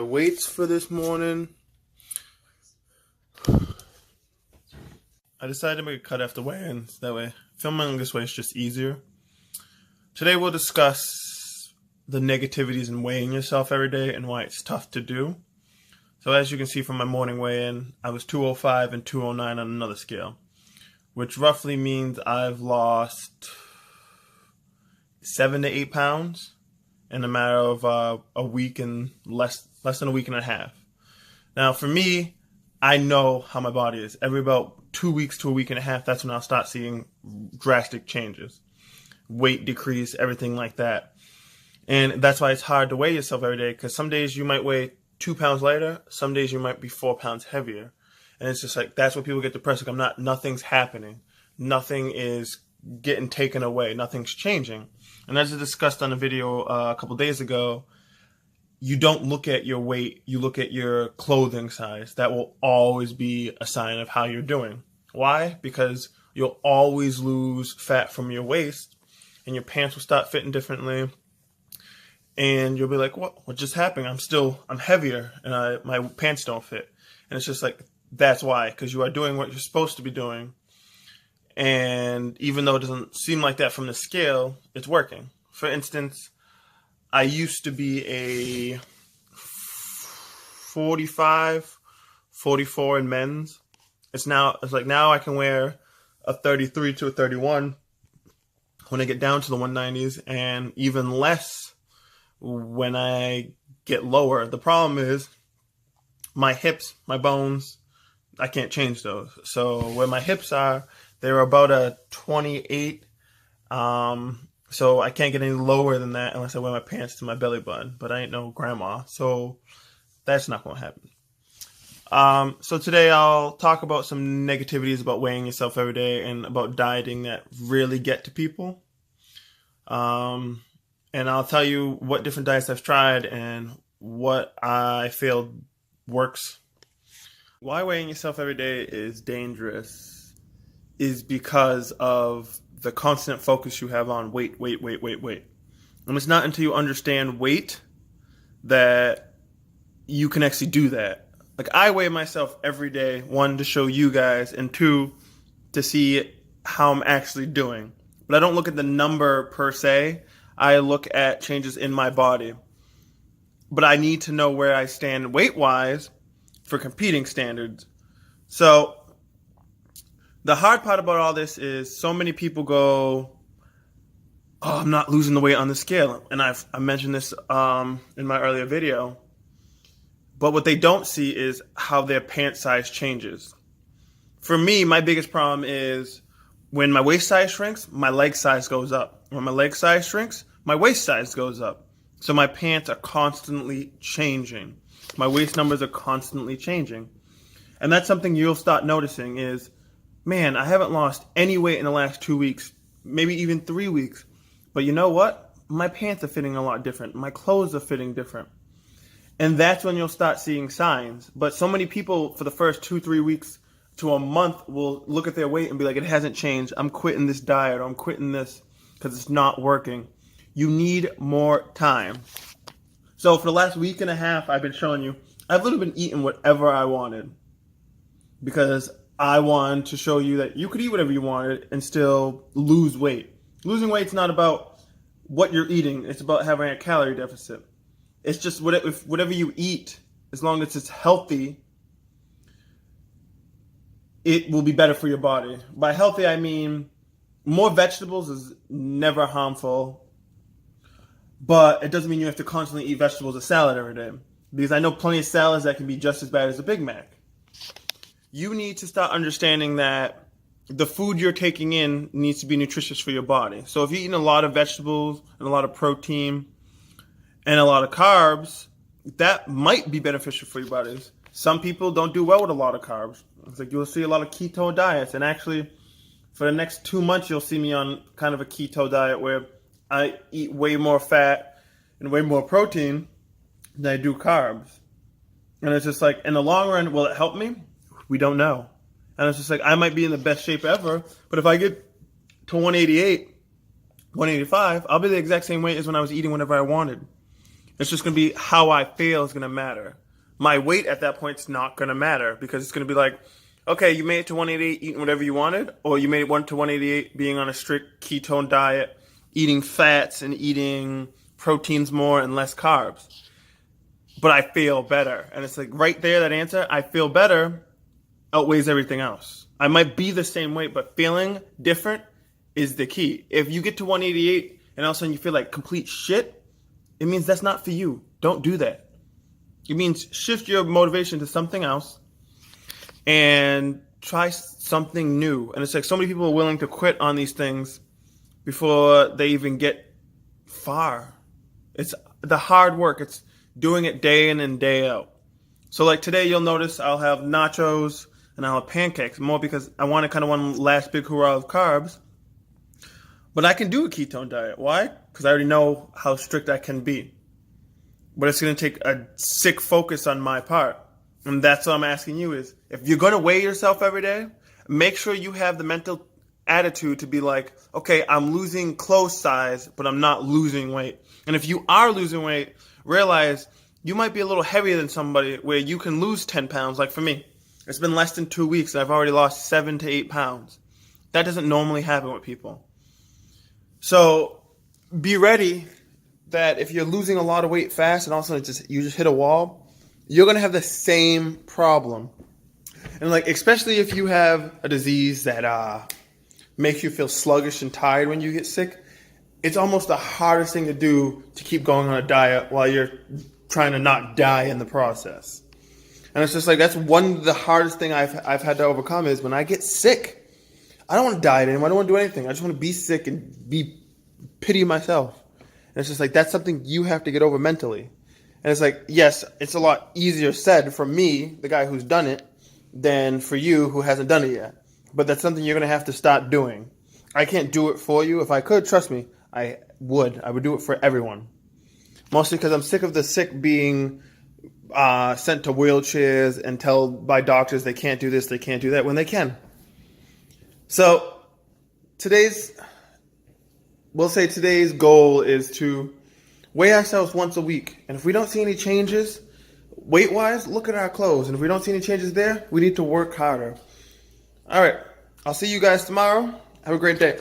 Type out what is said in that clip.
My weights for this morning. I decided to make a cut after weigh-ins. That way, filming this way is just easier. Today we'll discuss the negativities in weighing yourself every day and why it's tough to do. So as you can see from my morning weigh-in, I was 205 and 209 on another scale, which roughly means I've lost 7 to 8 pounds in a matter of a week and less than a week and a half. Now for me, I know how my body is. Every about 2 weeks to a week and a half, that's when I'll start seeing drastic changes. Weight decrease, everything like that. And that's why it's hard to weigh yourself every day, because some days you might weigh 2 pounds lighter, some days you might be 4 pounds heavier. And it's just like, that's where people get depressed. Like, nothing's happening. Nothing is getting taken away. Nothing's changing. And as I discussed on a video a couple days ago, you don't look at your weight, you look at your clothing size. That will always be a sign of how you're doing. Why? Because you'll always lose fat from your waist, and your pants will start fitting differently. And you'll be like, what just happened? I'm heavier, and my pants don't fit. And it's just like, that's why, because you are doing what you're supposed to be doing. And even though it doesn't seem like that from the scale, it's working. For instance, I used to be a 45, 44 in men's. It's like now I can wear a 33 to a 31 when I get down to the 190s, and even less when I get lower. The problem is my hips, my bones, I can't change those. So where my hips are, they're about a 28. So I can't get any lower than that unless I wear my pants to my belly button. But I ain't no grandma, so that's not going to happen. So today I'll talk about some negativities about weighing yourself every day and about dieting that really get to people. And I'll tell you what different diets I've tried and what I feel works. Why weighing yourself every day is dangerous is because of the constant focus you have on weight. And it's not until you understand weight that you can actually do that. Like, I weigh myself every day, 1, to show you guys, and 2, to see how I'm actually doing. But I don't look at the number per se. I look at changes in my body. But I need to know where I stand weight-wise for competing standards. So the hard part about all this is so many people go, oh, I'm not losing the weight on the scale. And I mentioned this in my earlier video. But what they don't see is how their pant size changes. For me, my biggest problem is when my waist size shrinks, my leg size goes up. When my leg size shrinks, my waist size goes up. So my pants are constantly changing. My waist numbers are constantly changing. And that's something you'll start noticing is, man, I haven't lost any weight in the last 2 weeks, maybe even 3 weeks. But you know what? My pants are fitting a lot different. My clothes are fitting different. And that's when you'll start seeing signs. But so many people for the first 2-3 weeks to a month will look at their weight and be like, it hasn't changed. I'm quitting this diet, or I'm quitting this because it's not working. You need more time. So for the last week and a half, I've been showing you, I've literally been eating whatever I wanted, because I wanted to show you that you could eat whatever you wanted and still lose weight. Losing weight's not about what you're eating. It's about having a calorie deficit. It's just whatever you eat, as long as it's healthy, it will be better for your body. By healthy, I mean more vegetables is never harmful, but it doesn't mean you have to constantly eat vegetables or salad every day. Because I know plenty of salads that can be just as bad as a Big Mac. You need to start understanding that the food you're taking in needs to be nutritious for your body. So if you're eating a lot of vegetables and a lot of protein and a lot of carbs, that might be beneficial for your bodies. Some people don't do well with a lot of carbs. It's like you'll see a lot of keto diets. And actually, for the next 2 months, you'll see me on kind of a keto diet where I eat way more fat and way more protein than I do carbs. And it's just like, in the long run, will it help me? We don't know. And it's just like, I might be in the best shape ever, but if I get to 188, 185, I'll be the exact same weight as when I was eating whenever I wanted. It's just going to be how I feel is going to matter. My weight at that point is not going to matter because it's going to be like, okay, you made it to 188 eating whatever you wanted, or you made it to 188 being on a strict ketone diet, eating fats and eating proteins more and less carbs. But I feel better. And it's like right there, that answer, I feel better, outweighs everything else. I might be the same weight, but feeling different is the key. If you get to 188 and all of a sudden you feel like complete shit, it means that's not for you. Don't do that. It means shift your motivation to something else and try something new. And it's like so many people are willing to quit on these things before they even get far. It's the hard work. It's doing it day in and day out. So like today you'll notice I'll have nachos and I'll have pancakes, more because I want to kind of one last big hurrah of carbs. But I can do a ketone diet. Why? Because I already know how strict I can be. But it's going to take a sick focus on my part. And that's what I'm asking you is, if you're going to weigh yourself every day, make sure you have the mental attitude to be like, okay, I'm losing clothes size, but I'm not losing weight. And if you are losing weight, realize you might be a little heavier than somebody where you can lose 10 pounds. Like for me, it's been less than 2 weeks and I've already lost 7 to 8 pounds. That doesn't normally happen with people. So be ready that if you're losing a lot of weight fast and all of a sudden you just hit a wall, you're going to have the same problem. And like, especially if you have a disease that makes you feel sluggish and tired when you get sick, it's almost the hardest thing to do to keep going on a diet while you're trying to not die in the process. And it's just like, that's one of the hardest thing I've had to overcome is when I get sick, I don't want to diet anymore. I don't want to do anything. I just want to be sick and pity myself. And it's just like, that's something you have to get over mentally. And it's like, yes, it's a lot easier said for me, the guy who's done it, than for you who hasn't done it yet. But that's something you're going to have to start doing. I can't do it for you. If I could, trust me, I would. I would do it for everyone. Mostly because I'm sick of the sick being sent to wheelchairs and told by doctors they can't do this, they can't do that, when they can. So today's goal is to weigh ourselves once a week. And if we don't see any changes, weight-wise, look at our clothes. And if we don't see any changes there, we need to work harder. All right. I'll see you guys tomorrow. Have a great day.